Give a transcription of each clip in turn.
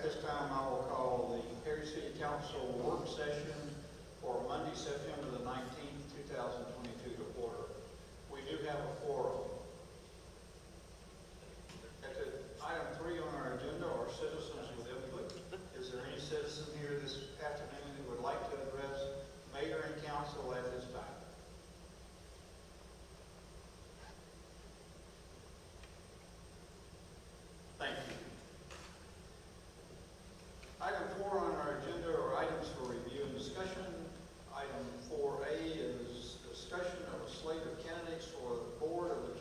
this time, I will call the Perry City Council work session for Monday, September the 19th, 2022 to order. We do have a quorum. At item 3 on our agenda are citizens with input. Is there any citizen here this afternoon who would like to address mayor and council at this time? Thank you. Item 4 on our agenda are items for review and discussion. Item 4A is discussion of a slate of candidates for the board of the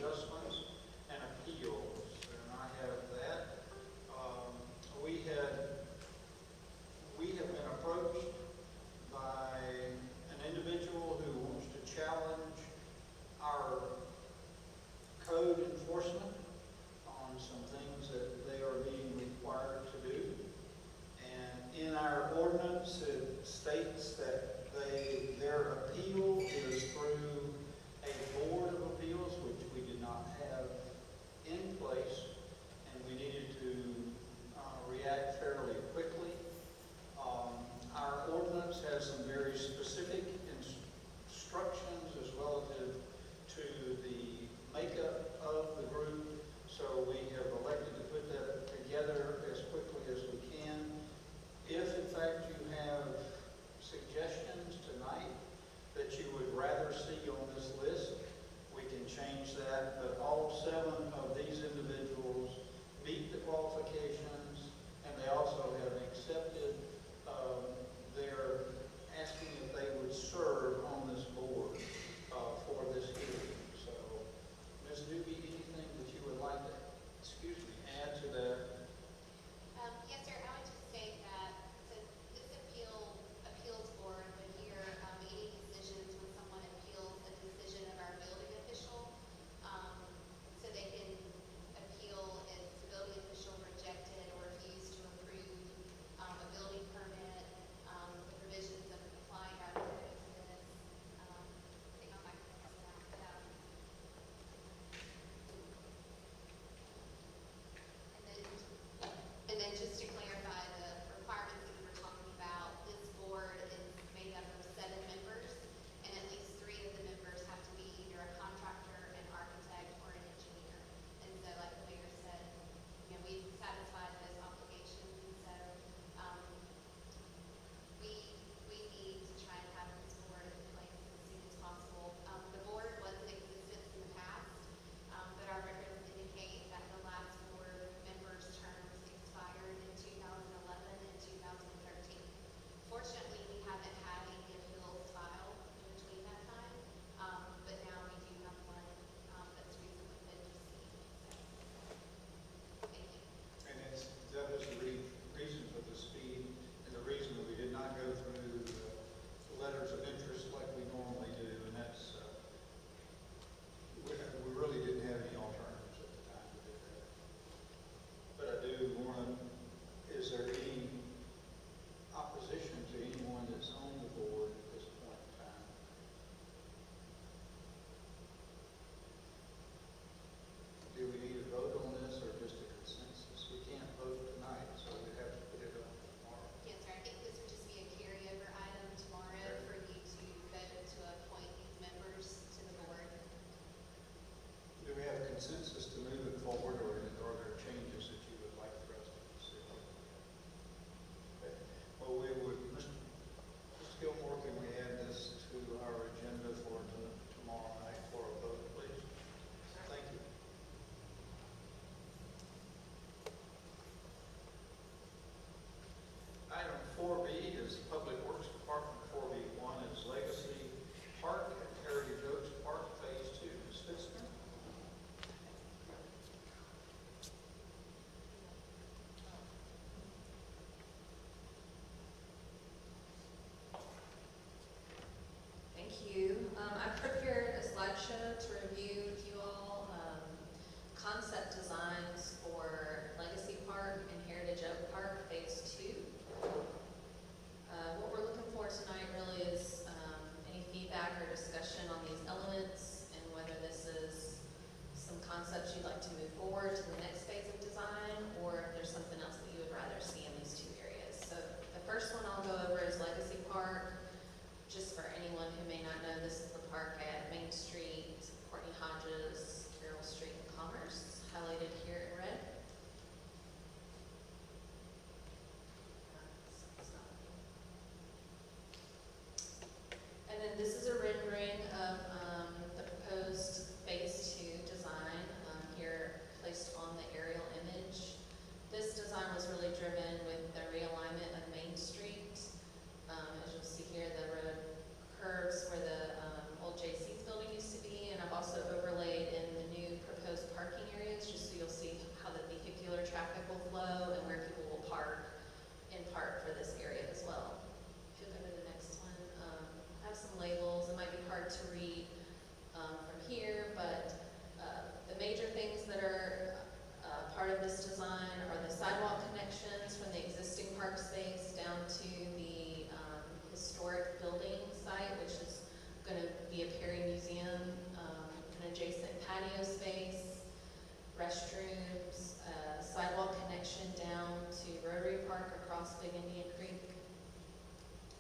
across Big Indian Creek.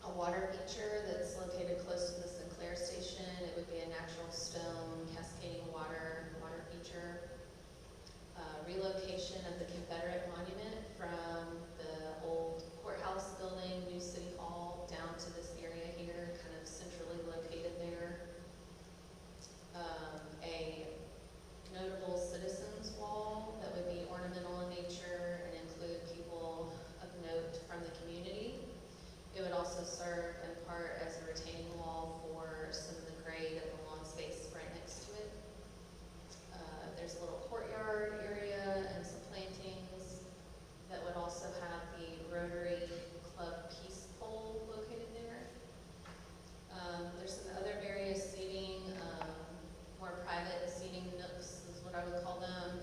A water feature that's located close to the Sinclair station. It would be a natural stone cascading water feature. Relocation of the Confederate monument from the old courthouse building, new city hall, down to this area here, kind of centrally located there. A notable citizens wall that would be ornamental in nature and include people of note from the community. It would also serve in part as a retaining wall for some of the grade of the lawn space right next to it. There's a little courtyard area and some plantings that would also have the Rotary Club Peace Pole located there. There's some other various seating, more private seating nooks is what I would call them,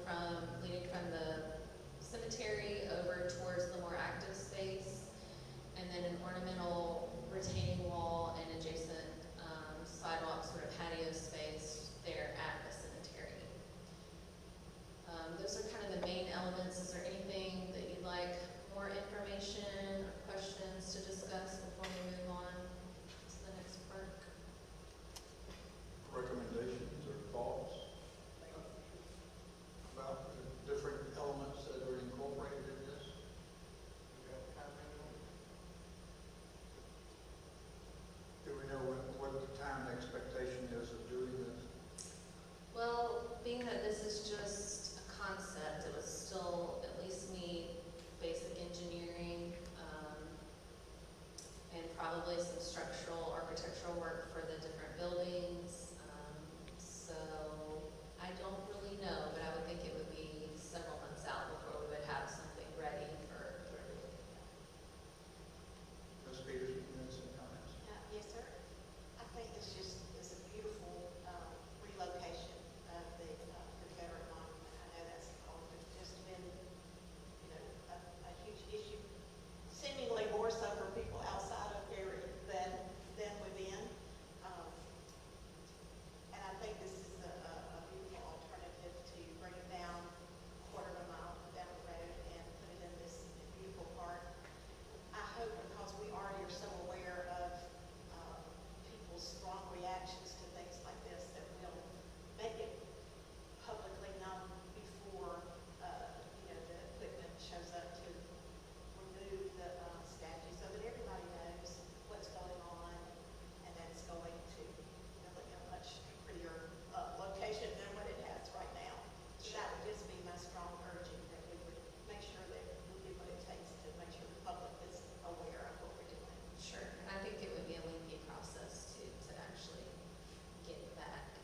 leading from the cemetery over towards the more active space, and then an ornamental retaining wall and adjacent sidewalk sort of patio space there at the cemetery. Those are kind of the main elements. Is there anything that you'd like more information or questions to discuss before we move on to the next part? Recommendations or thoughts about the different elements that are incorporated in this? You got comment on it? Do we know what the time expectation is of doing this? Well, being that this is just a concept, it would still at least need basic engineering, and probably some structural, architectural work for the different buildings. So I don't really know, but I would think it would be several months out before we would have something ready for everyone. Ms. Peters, you have some comments? Yes, sir. I think it's a beautiful relocation of the Confederate monument. I know that's just been, a huge issue, seemingly more so for people outside of Gary than within. And I think this is a beautiful alternative to bring it down a quarter of a mile down the road and put it in this beautiful park. I hope, because we already are so aware of people's strong reactions to things like this, that we'll make it publicly known before, the equipment shows up to remove the statue, so that everybody knows what's going on and that it's going to really a much prettier location than what it has right now. So that would just be my strong urging, that we would make sure that we do what it takes to make sure the public is aware of what we're doing. Sure, and I think it would be a lengthy process to actually get that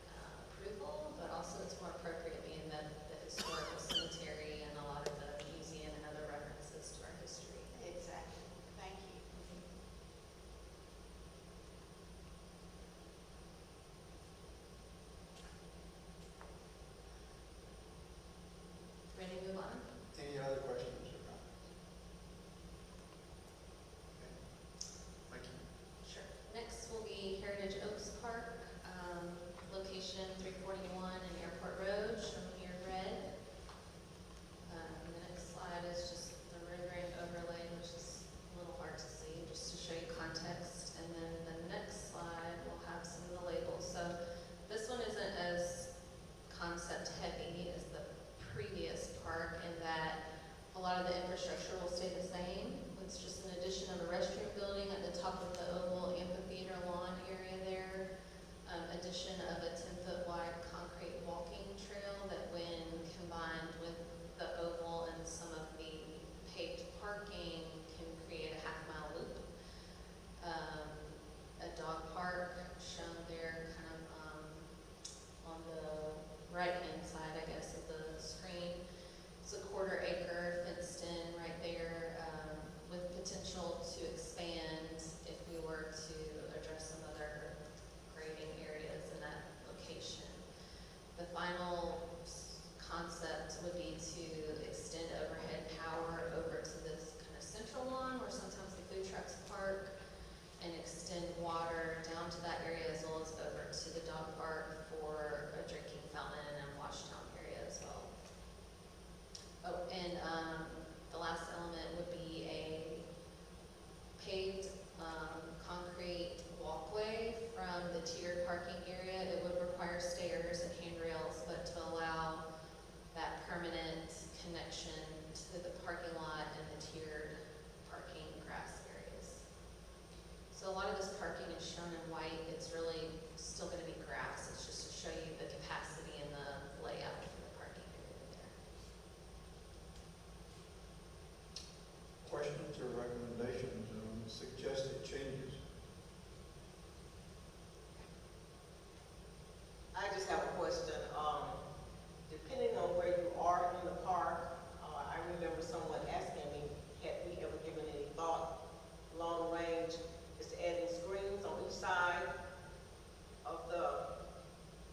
approval, but also it's more appropriate being the historical cemetery and a lot of the museum and other references to our history. Exactly. Thank you. Ready to move on? Any other questions or comments? Okay. Thank you. Sure. Next will be Heritage Oaks Park, location 341 and Airport Road, shown here in red. The next slide is just the rendering overlay, which is a little hard to see, just to show you context. And then the next slide will have some of the labels. So this one isn't as concept heavy as the previous park, in that a lot of the infrastructure will stay the same. It's just an addition of a restroom building at the top of the oval amphitheater lawn area there. Addition of a 10-foot wide concrete walking trail that, when combined with the oval and some of the paved parking, can create a half-mile loop. A dog park shown there kind of on the right-hand side, I guess, of the screen. It's a 1/4 acre fenced in right there, with potential to expand if we were to address some other grading areas in that location. The final concept would be to extend overhead So a lot of this parking is shown in white, it's really still gonna be grass, it's just to show you the capacity and the layout for the parking area there. Questions or recommendations on suggested changes? I just have a question. Depending on where you are in the park, I remember someone asking me, had we ever given any thought, long range, is to adding screens on each side of the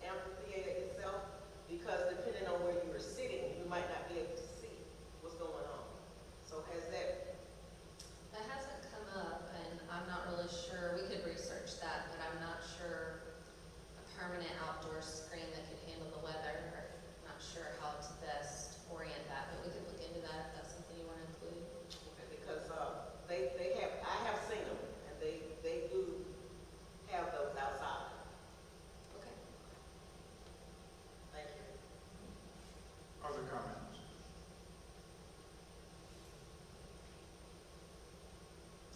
amphitheater itself? Because depending on where you were sitting, you might not be able to see what's going on. So has that, That hasn't come up, and I'm not really sure, we could research that, but I'm not sure a permanent outdoor screen that could handle the weather, or not sure how to best orient that, but we could look into that if that's something you want to include. because they have, I have seen them, and they do have those outside. Okay. Thank you. Other comments?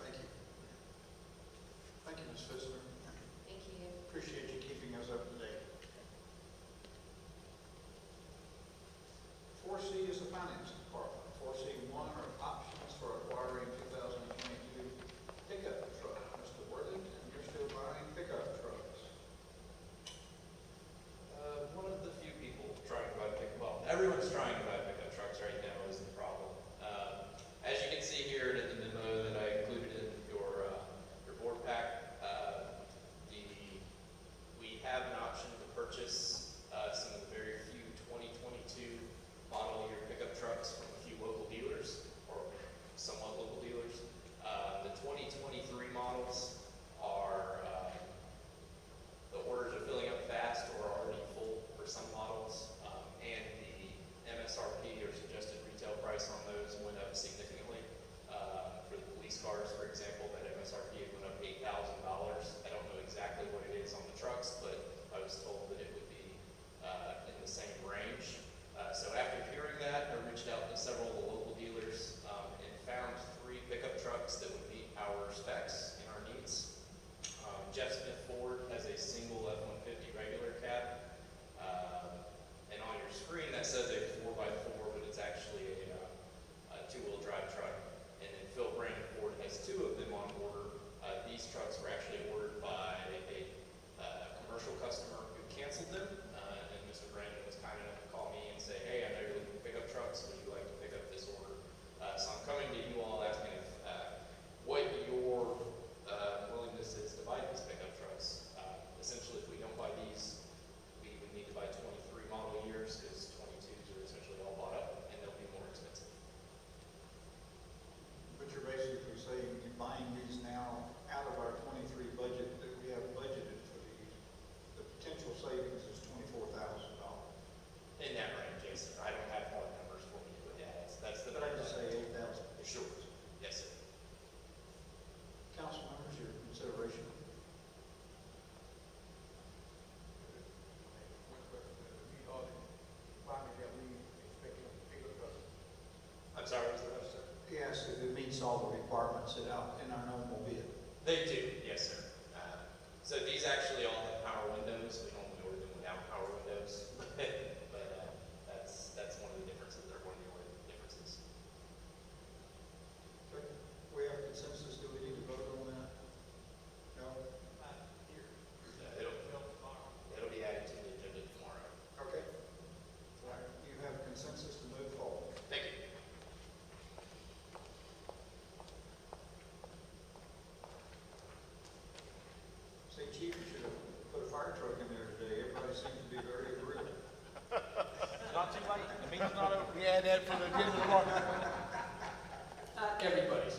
Thank you. Thank you, Ms. Fissler. Thank you. Appreciate you keeping us up to date. 4C is the Finance Department. 4C1 are options for acquiring 2022 pickup truck. Mr. Worthing, and you're still buying pickup trucks. One of the few people trying to buy pickup, well, everyone's trying to buy pickup trucks right now is the problem. As you can see here in the memo that I included in your board pack, we have an option to purchase some of the very few 2022 model year pickup trucks from a few local dealers, or somewhat local dealers. The 2023 models are, the orders are filling up fast or are already full for some models, and the MSRP or suggested retail price on those went up significantly. For the police cars, for example, that MSRP went up $8,000. I don't know exactly what it is on the trucks, but I was told that it would be in the same range. So after hearing that, I reached out to several of the local dealers and found 3 pickup trucks that would meet our specs and our needs. Jeff Smith Ford has a single F-150 regular cab, and on your screen that says a 4x4, but it's actually a 2-wheel drive truck. And then Phil Brandon Ford has 2 of them on order. These trucks were actually ordered by a commercial customer who canceled them, and Mr. Brandon was kind enough to call me and say, hey, I know you're looking to pick up trucks, would you like to pick up this order? So I'm coming to you all asking if, what your willingness is to buy these pickup trucks. Essentially, if we don't buy these, we would need to buy 23 model years, because 22s are essentially all bought up, and they'll be more expensive. But you're basically saying you're buying these now out of our 23 budget that we have budgeted for these. The potential savings is $24,000. In that range, yes, sir. I don't have hard numbers for you, but yeah, that's the. But I just say 8,000. Sure. Yes, sir. Council members, your consideration. I'm sorry, was the rest, sir? Yes, if it meets all the requirements set out in our normal bid. They do, yes, sir. So these actually all have power windows. We normally order them without power windows, but that's one of the differences. They're one of the only differences. Okay. We have consensus. Do we need to vote on that? No? It'll be added to the agenda tomorrow. Okay. All right. You have consensus to move forward. Thank you. Say, Chief, you should have put a fire truck in there today. Everybody seems to be very agreeable. Not too late, the meeting's not over. We add that for the agenda tomorrow. Everybody's.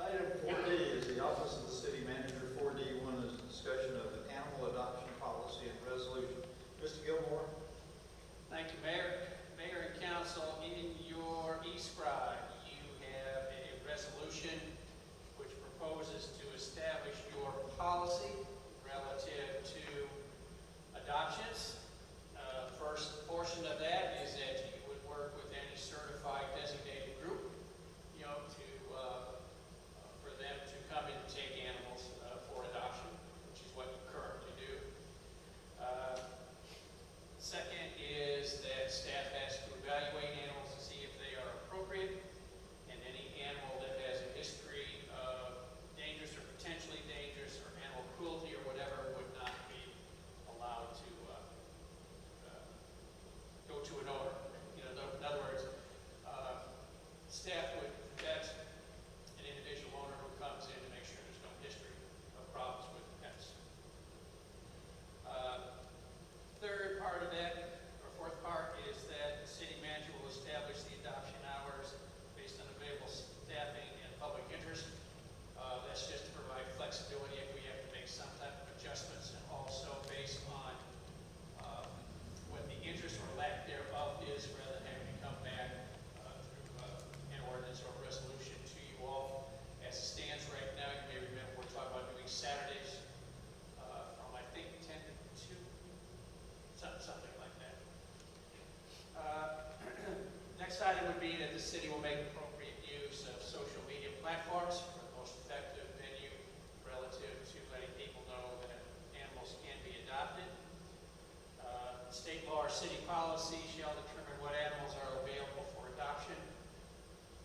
Item 4D is the Office of the City Manager. 4D1 is a discussion of an animal adoption policy and resolution. Mr. Gilmore? Thank you, Mayor. Mayor and Council, in your e-scribe, you have a resolution which proposes to establish your policy relative to adoptions. First portion of that is that you would work with any certified designated group Next item would be that the city will make appropriate use of social media platforms for the most effective venue relative to letting people know that animals can be adopted. State law or city policy shall determine what animals are available for adoption.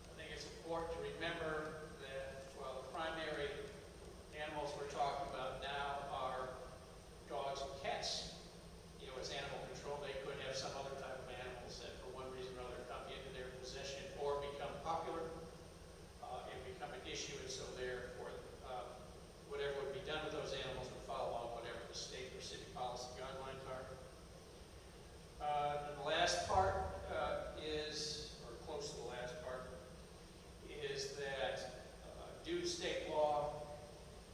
I think it's important to remember that while the primary animals we're talking about now are dogs and cats, you know, as animal control, they could have some other type of animals that for one reason or another come into their possession or become popular and become an issue, and so therefore whatever would be done with those animals would follow along whatever the state or city policy guidelines are. And the last part is, or close to the last part, is that due to state law,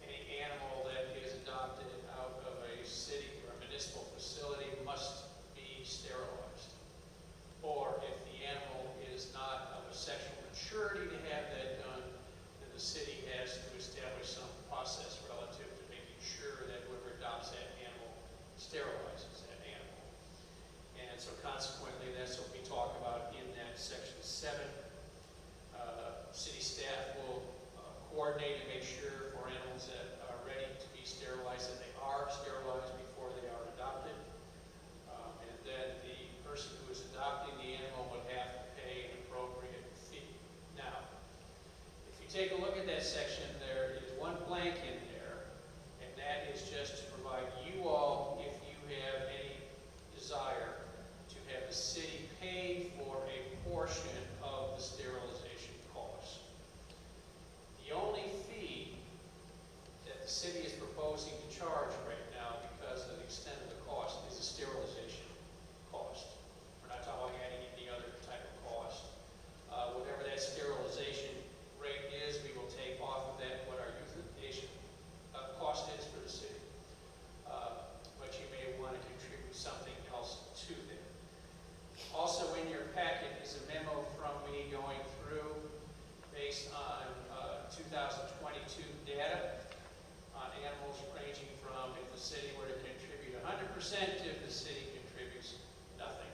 any animal that is adopted out of a city or a municipal facility must be sterilized. Or if the animal is not of a sexual maturity to have that done, then the city has to establish some process relative to making sure that whoever adopts that animal sterilizes that animal. And so consequently, that's what we talk about in that section 7. City staff will coordinate and make sure for animals that are ready to be sterilized that they are sterilized before they are adopted. And then the person who is adopting the animal would have to pay an appropriate fee. Now, if you take a look at that section, there is one blank in there, and that is just to provide you all, if you have any desire, to have the city pay for a portion of the sterilization cost. The only fee that the city is proposing to charge right now, because of the extent of the cost, is the sterilization cost. We're not talking about any other type of cost. Whatever that sterilization rate is, we will take off of that what our euthanization cost is for the city. But you may want to contribute something else to that. Also in your packet is a memo from me going through based on 2022 data on animals ranging from if the city were to contribute 100%, if the city contributes nothing.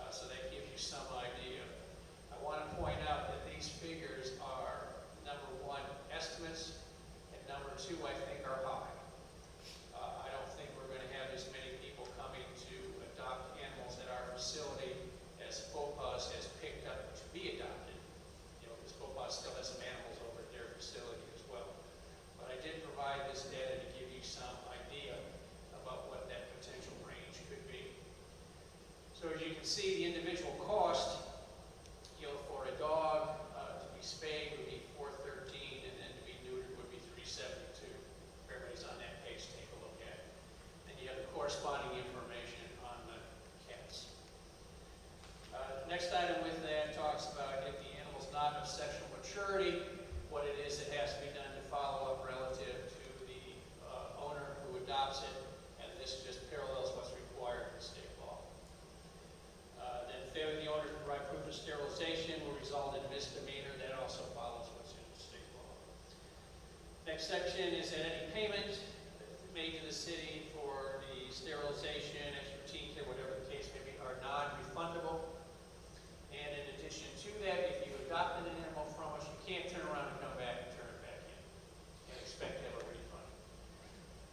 So that gives you some idea. I want to point out that these figures are, number one, estimates, and number two, I think are high. I don't think we're going to have as many people coming to adopt animals at our facility as FOPAS has picked up to be adopted. You know, because FOPAS still has some animals over at their facility as well. But I did provide this data to give you some idea about what that potential range could be. So as you can see, the individual cost, you know, for a dog to be spayed would be $413, and then to be neutered would be $372. Everybody's on that page, take a look at it. And you have the corresponding information on the cats. Next item with that talks about if the animal's not of sexual maturity, what it is that has to be done to follow up relative to the owner who adopts it, and this just parallels what's required in state law. Then failure of the owner to provide proof of sterilization will result in misdemeanor. That also follows what's in the state law. Next section is that any payment made to the city for the sterilization, expertise, or whatever the case may be, are non-refundable. And in addition to that, if you adopted an animal from us, you can't turn around and come back and turn it back in and expect to have a refund.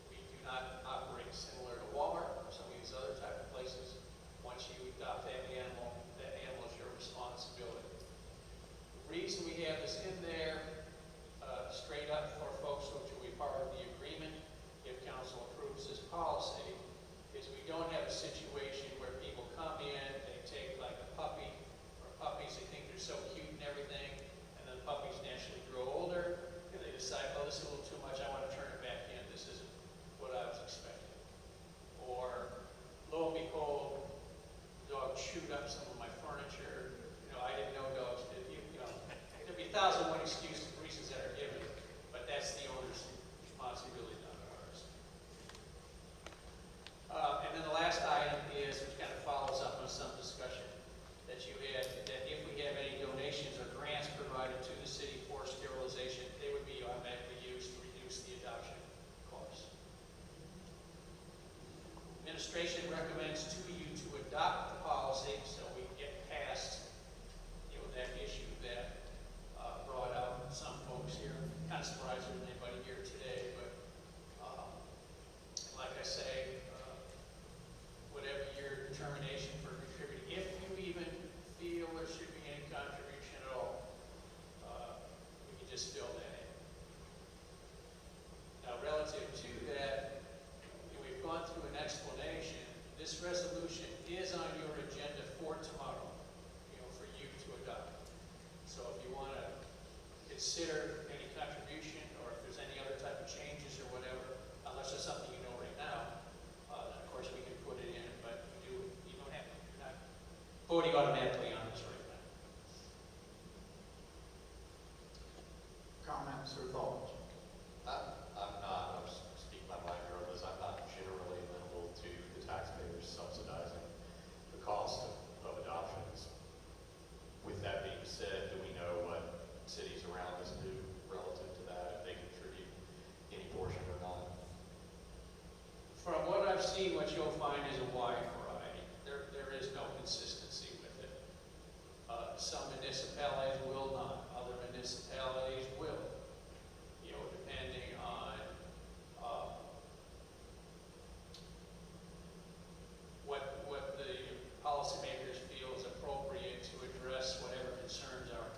We do not operate similar to Walmart or some of these other type of places. Once you adopt that animal is your responsibility. The reason we have this in there, straight up for folks which will be part of the agreement, if council approves this policy, is we don't have a situation where people come in, they take like a puppy or puppies, they think they're so cute and everything, and then the puppies naturally grow older, and they decide, oh, this is a little too much, I want to turn it back in, this isn't what I was expecting. Or, lo and behold, the dog chewed up some of my furniture, you know, I didn't know dogs did, you know, there'd be 1,001 excuses, reasons that are given, but that's the owner's responsibility, not ours. And then the last item is, which kind of follows up on some discussion that you had, that if we have any donations or grants provided to the city for sterilization, they would be automatically used to reduce the adoption cost. Administration recommends to you to adopt the policy so we can get past consider any contribution, or if there's any other type of changes or whatever, unless there's something you know right now, then of course we can put it in, but you don't have, you're not voting automatically on this right now. Comments or thoughts? I'm not, I was speaking my mind here on this, I'm not generally amenable to the taxpayers subsidizing the cost of adoptions. With that being said, do we know what cities around us do relative to that, if they contribute any portion or not? From what I've seen, what you'll find is a wide variety. There is no consistency with it. Some municipalities will not, other municipalities will. You know, depending on what the policymakers feel is appropriate to address whatever concerns are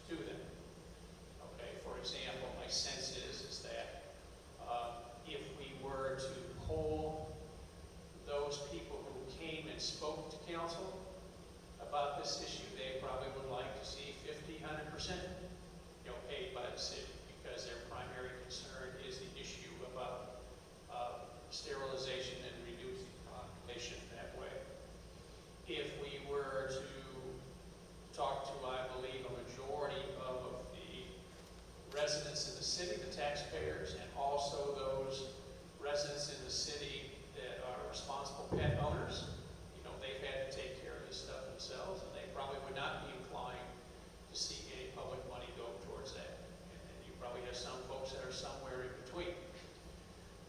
to them. Okay, for example, my sense is that if we were to poll those people who came and spoke to council about this issue, they probably would like to see 50, 100%, paid by the city, because their primary concern is the issue about sterilization and reducing population that way. If we were to talk to, I believe, a majority of the residents in the city, the taxpayers, and also those residents in the city that are responsible pet owners, they've had to take care of this stuff themselves, and they probably would not be inclined to see any public money go towards that. And you probably have some folks that are somewhere in between.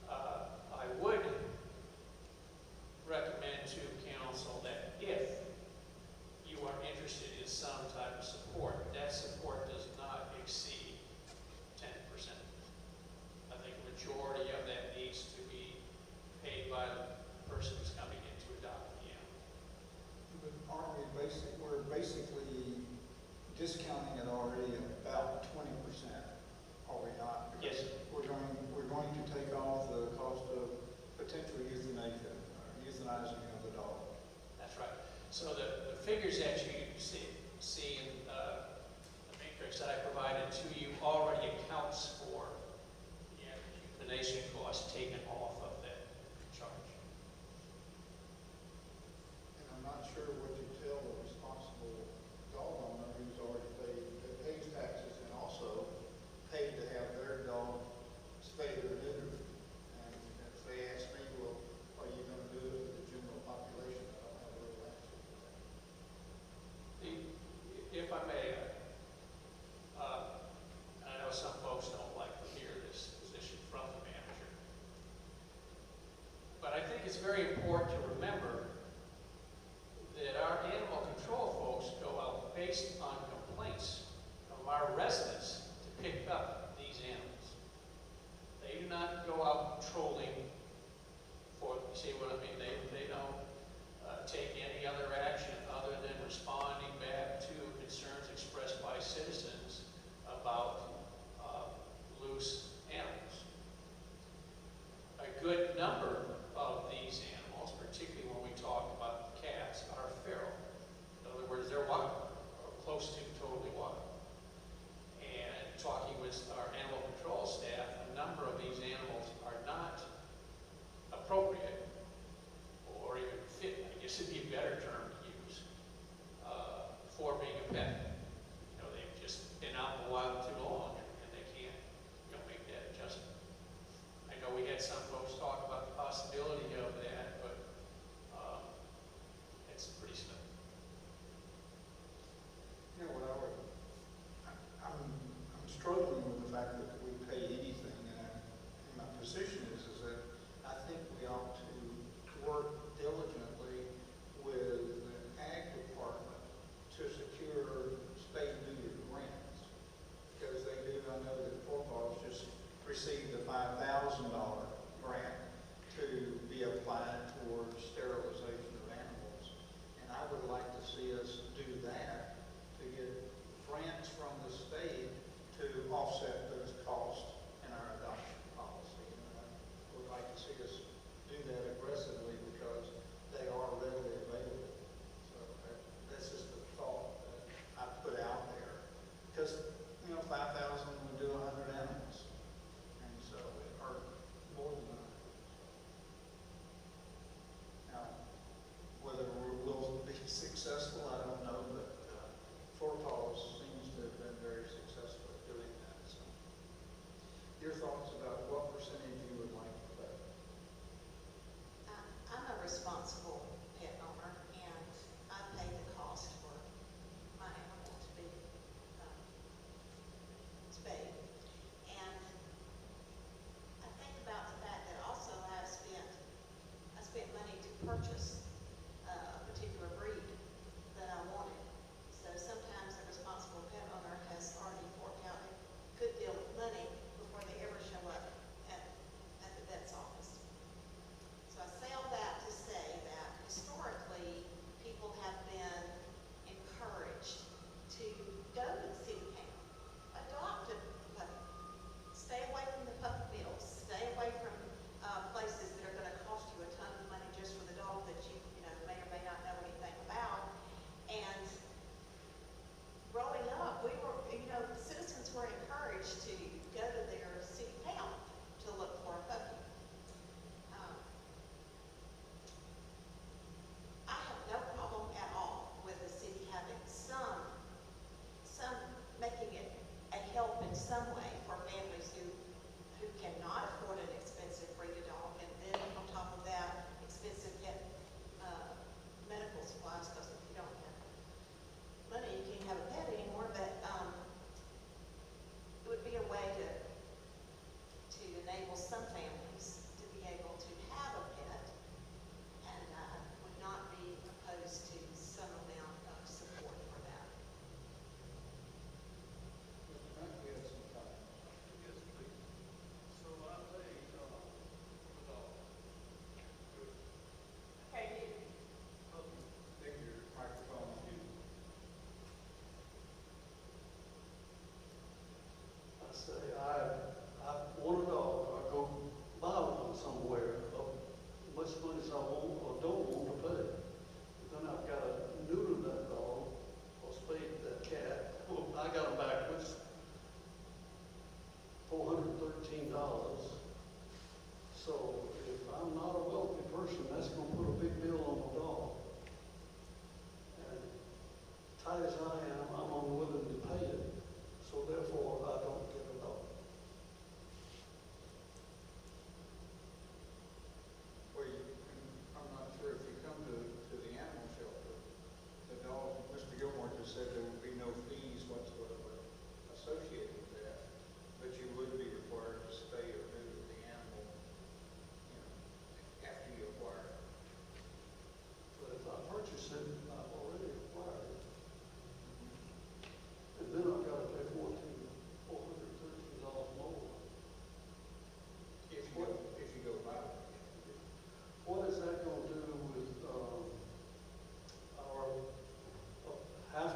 I would recommend to council that if you are interested in some type of support, that support does not exceed 10%. I think the majority of that needs to be paid by the person who's coming in to adopt the animal. But aren't we're basically discounting it already at about 20%, are we not? Because Yes. We're going to take off the cost of potential euthanizing of the dog. That's right. So the figures that you see in the matrix that I provided to you already accounts for the euthanasia cost taken off of that charge. And I'm not sure what you tell the responsible dog owner who's already paid, that pays taxes and also paid to have their dog spayed or neutered. And if they ask me, well, are you going to do it for the general population? I don't have a real answer for that. If I may, I know some folks don't like to hear this position from the manager, but I think it's very important to remember that our animal control folks go out based on complaints from our residents to pick up these animals. They do not go out patrolling for, you see what I mean? They don't take any other action other than responding back to concerns expressed by citizens about loose animals. A good number of these animals, particularly when we talk about cats, are feral. In other words, they're wild, or close to totally wild. And talking with our animal control staff, a number of these animals are not appropriate or even fit, I guess would be a better term to use, for being a pet. They've just been out in the wild too long and they can't, make that adjustment. I know we had some folks talk about the possibility of that, but it's pretty slim. I'm struggling with the fact that we pay anything, and my position is that I think we ought to work diligently with the ag department to secure spay neuter grants, because they do. I know that Fort Falls just received a $5,000 grant to be applied towards sterilization of animals, and I would like to see us do that to get grants from the state to offset those costs in our adoption policy. And I would like to see us do that aggressively because they are readily available. So that's just the thought that I put out there. Because, $5,000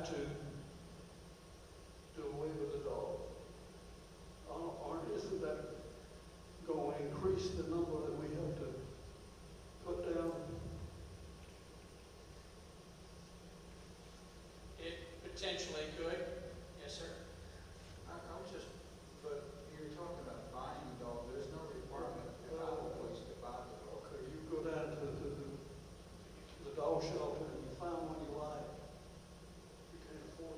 have to do away with the dog? Or isn't that going to increase the number that we have to put down? It potentially could, yes, sir. I was just, but you're talking about buying a dog, there's no requirement at our place to buy the dog. Okay, you go down to the dog shelter and you find one you like. You can't afford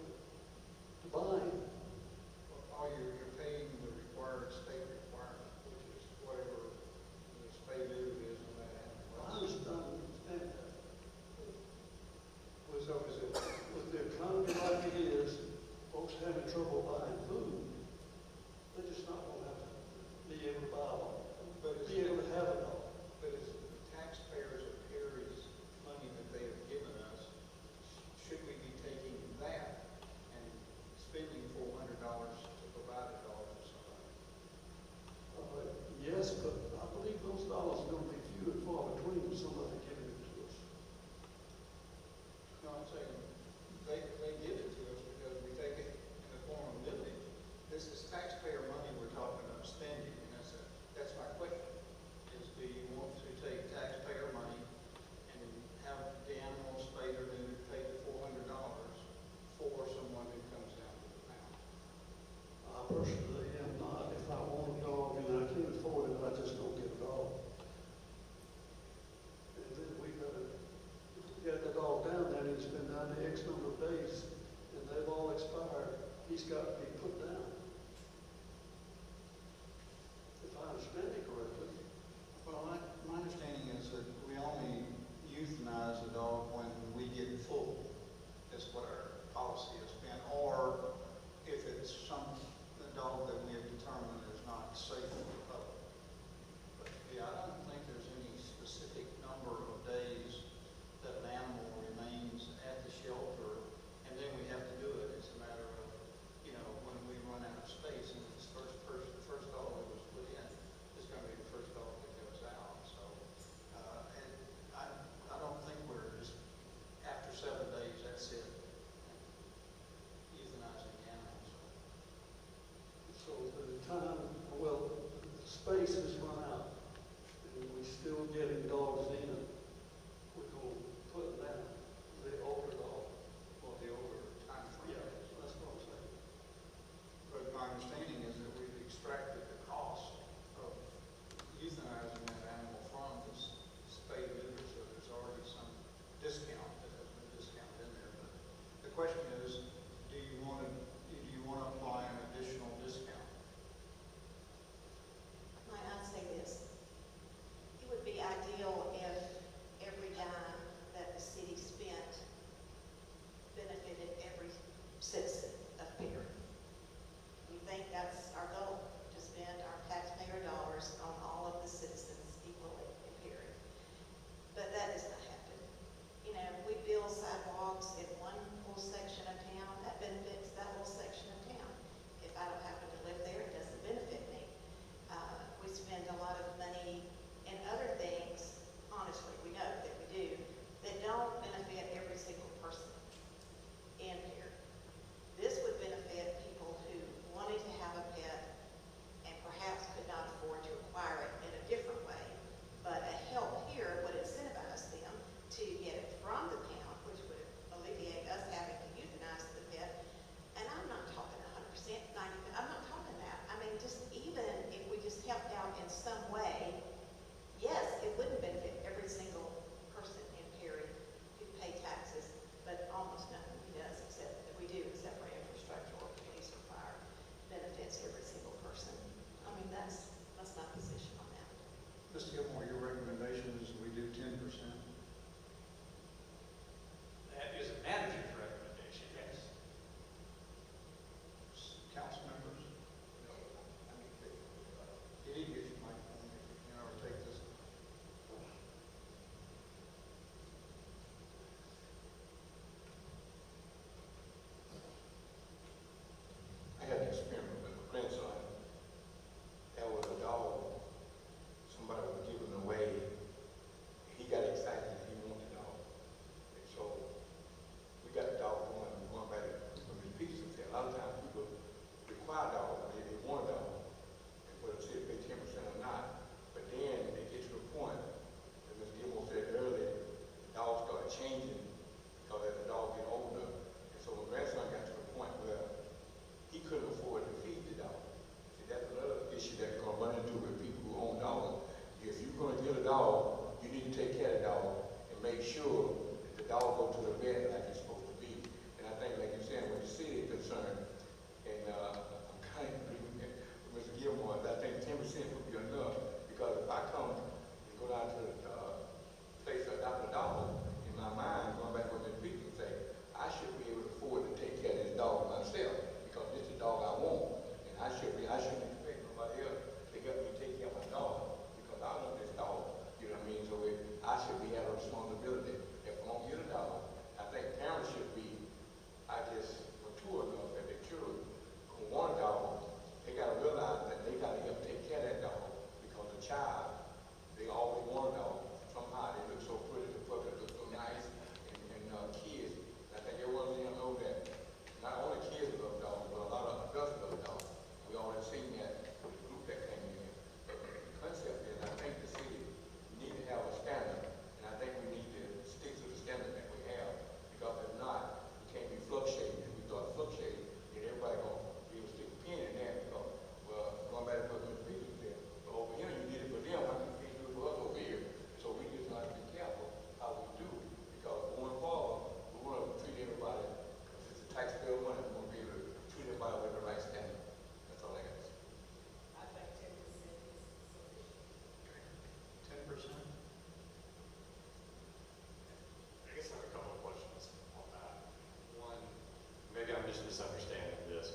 just misunderstanding this,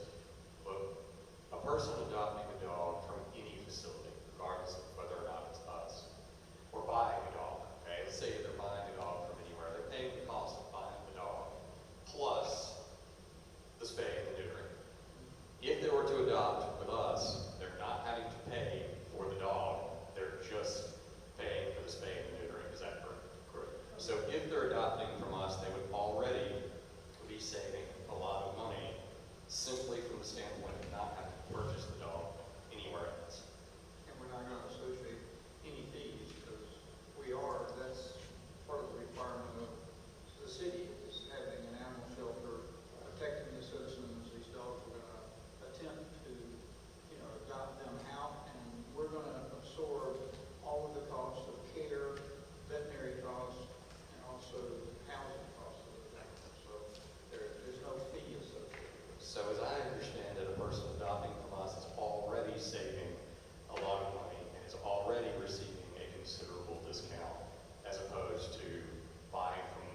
but a person adopting a dog from any facility, regardless of whether or not it's us, or buying a dog, okay? Let's say they're buying a dog from anywhere, they're paying the cost of buying the dog, plus the spay and the neutering. If they were to adopt with us, they're not having to pay for the dog, they're just paying for the spay and the neutering. Is that correct? Correct. So if they're adopting from us, they would already be saving a lot of money simply from the standpoint of not having to purchase the dog anywhere else. And we're not gonna associate any fees, because that's part of the requirement of the city, is having an animal shelter, protecting the citizens. These dogs are gonna attempt to, adopt them out, and we're gonna absorb all of the costs of care, veterinary costs, and also housing costs of the animals. So there's no fee associated with it. So as I understand it, a person adopting from us is already saving a lot of money and is already receiving a considerable discount as opposed to buying from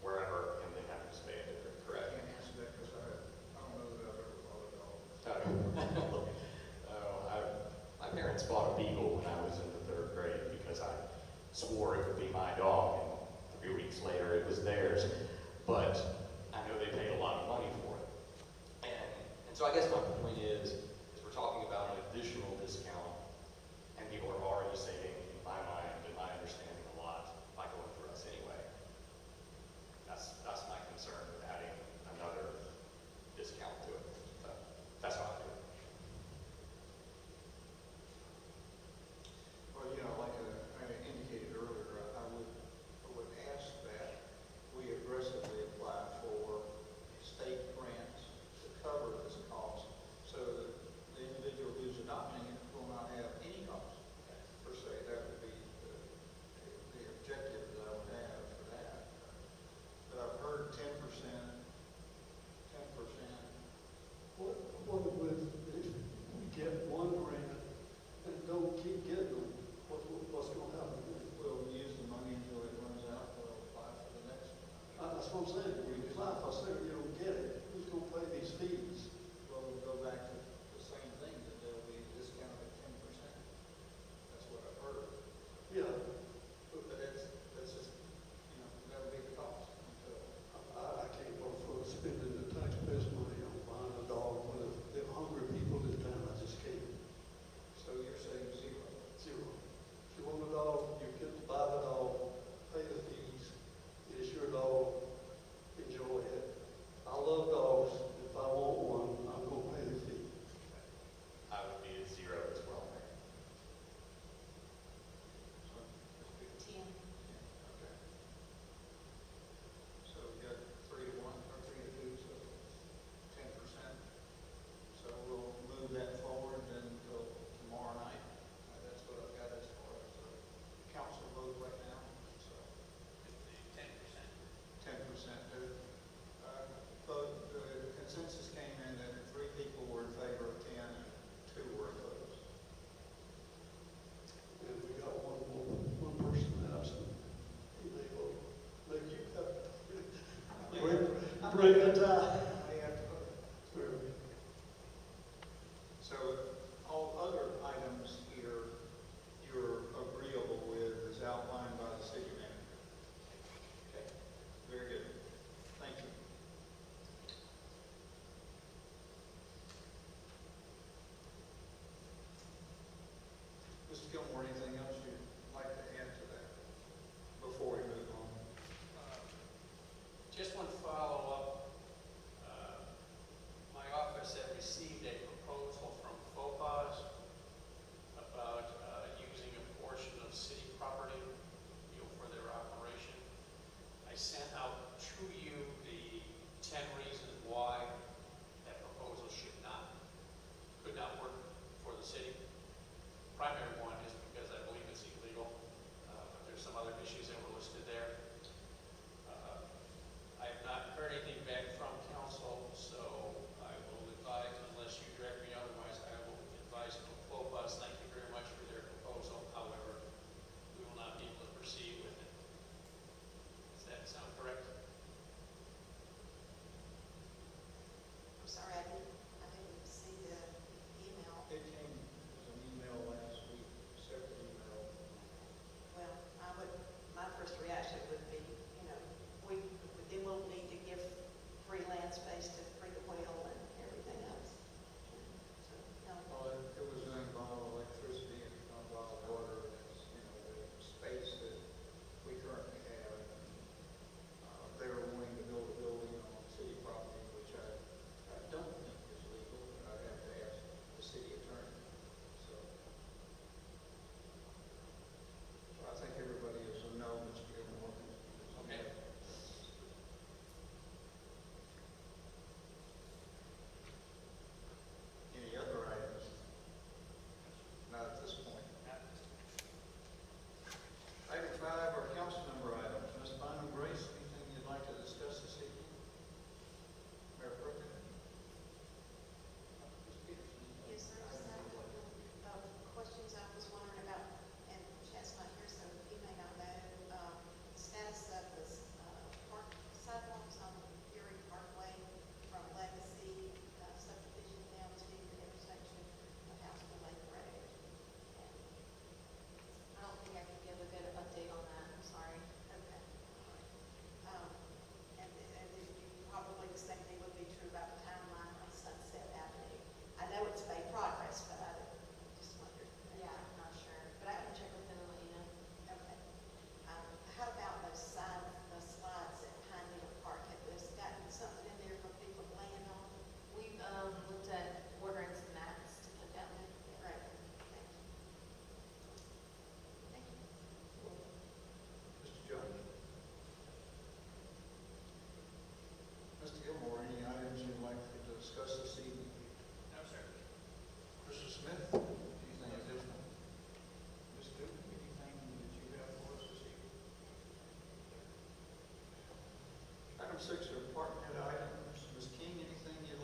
wherever and then having to spay it. I Correct? can't answer that because I don't know that I've ever bought a dog. My parents bought a beagle when I was in the 3rd grade because I swore it would be my dog, and 3 weeks later it was theirs. But I know they paid a lot of money for it. And so I guess my point is we're talking about an additional discount, and people are already saving, in my mind, in my understanding, a lot by going through us anyway. That's my concern with adding another discount to it. So that's how I do it. Well, like I indicated earlier, I would ask that we aggressively apply for state grants to cover this cost, so that the individual who's adopting it will not have any cost, per se. That would be the objective that I would have for that. But I've heard 10%. What if we get one grant and don't keep getting them? What's gonna happen then? We'll use the money until it runs out, we'll apply for the next one. That's what I'm saying. We apply for something, you don't get it. Who's gonna pay these fees? Well, we'll go back to the same thing, that they'll be discounted at 10%. That's what I've heard. Yeah, But that's just, that'll be the cost until. I can't vote for spending the taxpayers' money on buying a dog when there are hungry people in town. I just can't. So you're saying zero? Zero. If you want a dog, you get to buy the dog, pay the fees. It's your dog. Enjoy it. I love dogs. If I want one, I'm gonna pay the fee. I would be at 0 as well. So let's be 10. okay. So we got 3 to 1 or 3 to 2, so 10%. So we'll move that forward until tomorrow night. That's what I've got as far as the council vote right now. So 10%. 10% do. Vote, the consensus came in that 3 people were in favor of 10 and 2 were opposed. And we got one person absent. He may vote. Maybe you have bring a tie. They have to vote. So all other items here you're agreeable with as outlined by the city manager. Okay, very good. Thank you. Mr. Gilmore, anything else you'd like to add to that before we move on? Just one follow-up.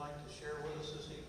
like to share with us this evening?